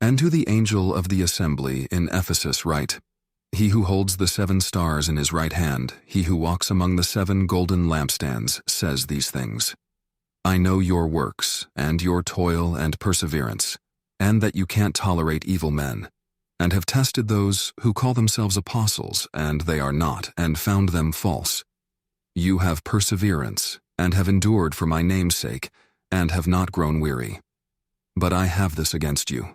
And to the angel of the assembly in Ephesus write, He who holds the 7 stars in his right hand, he who walks among the 7 golden lampstands, says these things. I know your works, and your toil and perseverance, and that you can't tolerate evil men, and have tested those who call themselves apostles, and they are not, and found them false. You have perseverance, and have endured for my name's sake, and have not grown weary. But I have this against you,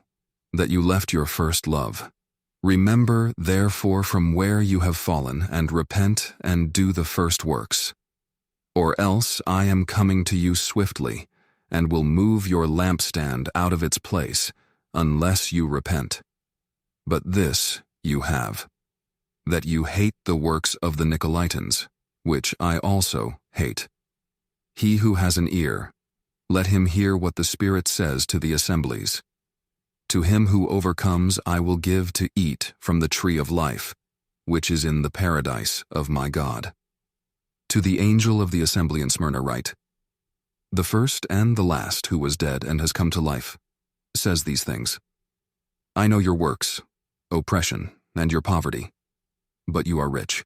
that you left your first love. Remember, therefore, from where you have fallen, and repent and do the first works. Or else I am coming to you swiftly, and will move your lampstand out of its place, unless you repent. But this you have, that you hate the works of the Nicolaitans, which I also hate. He who has an ear, let him hear what the Spirit says to the assemblies. To him who overcomes I will give to eat from the tree of life, which is in the paradise of my God. To the angel of the assembly in Smyrna write, The first and the last who was dead and has come to life, says these things. I know your works, oppression, and your poverty, but you are rich.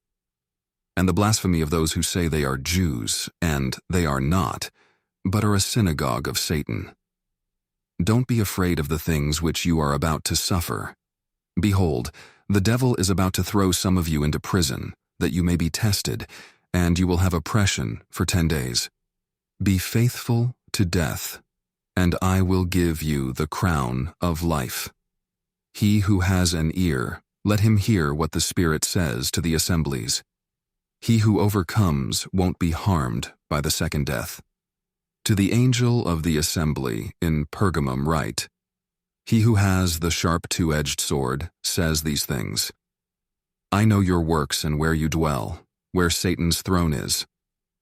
And the blasphemy of those who say they are Jews, and they are not, but are a synagogue of Satan. Don't be afraid of the things which you are about to suffer. Behold, the devil is about to throw some of you into prison, that you may be tested, and you will have oppression for 10 days. Be faithful to death, and I will give you the crown of life. He who has an ear, let him hear what the Spirit says to the assemblies. He who overcomes won't be harmed by the second death. To the angel of the assembly in Pergamum write, He who has the sharp 2-edged sword says these things. I know your works and where you dwell, where Satan's throne is.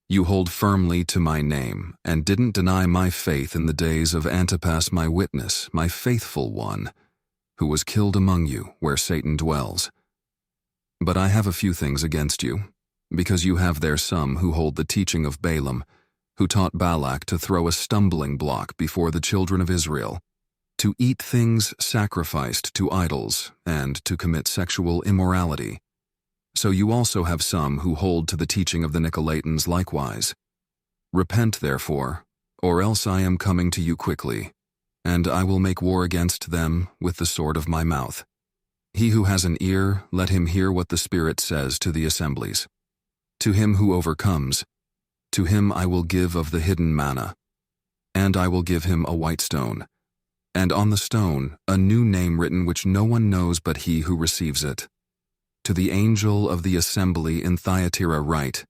You hold firmly to my name, and didn't deny my faith in the days of Antipas my witness, my faithful one, who was killed among you where Satan dwells. But I have a few things against you, because you have there some who hold the teaching of Balaam, who taught Balak to throw a stumbling block before the children of Israel, to eat things sacrificed to idols, and to commit sexual immorality. So you also have some who hold to the teaching of the Nicolaitans likewise. Repent, therefore, or else I am coming to you quickly, and I will make war against them with the sword of my mouth. He who has an ear, let him hear what the Spirit says to the assemblies. To him who overcomes, to him I will give of the hidden manna, and I will give him a white stone, and on the stone a new name written which no one knows but he who receives it. To the angel of the assembly in Thyatira write,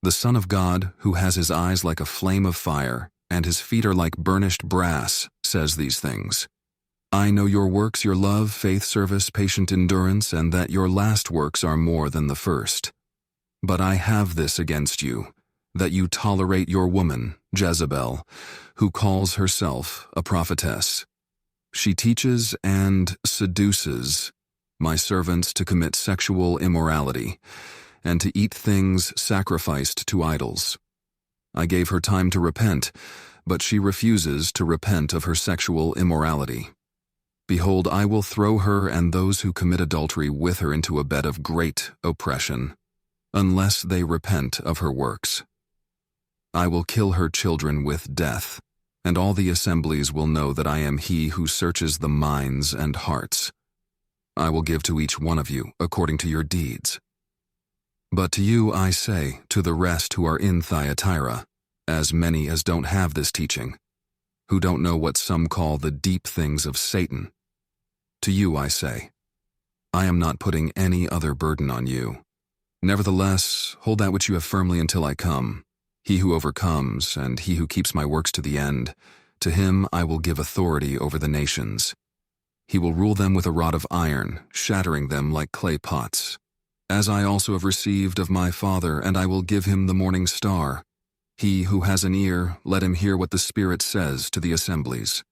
The Son of God, who has his eyes like a flame of fire, and his feet are like burnished brass, says these things. I know your works, your love, faith, service, patient endurance, and that your last works are more than the first. But I have this against you, that you tolerate your woman, Jezebel, who calls herself a prophetess. She teaches and seduces my servants to commit sexual immorality, and to eat things sacrificed to idols. I gave her time to repent, but she refuses to repent of her sexual immorality. Behold, I will throw her and those who commit adultery with her into a bed of great oppression, unless they repent of her works. I will kill her children with death, and all the assemblies will know that I am he who searches the minds and hearts. I will give to each one of you according to your deeds. But to you I say, to the rest who are in Thyatira, as many as don't have this teaching, who don't know what some call the deep things of Satan, to you I say, I am not putting any other burden on you. Nevertheless, hold that which you have firmly until I come. He who overcomes, and he who keeps my works to the end, to him I will give authority over the nations. He will rule them with a rod of iron, shattering them like clay pots. As I also have received of my Father, and I will give him the morning star. He who has an ear, let him hear what the Spirit says to the assemblies.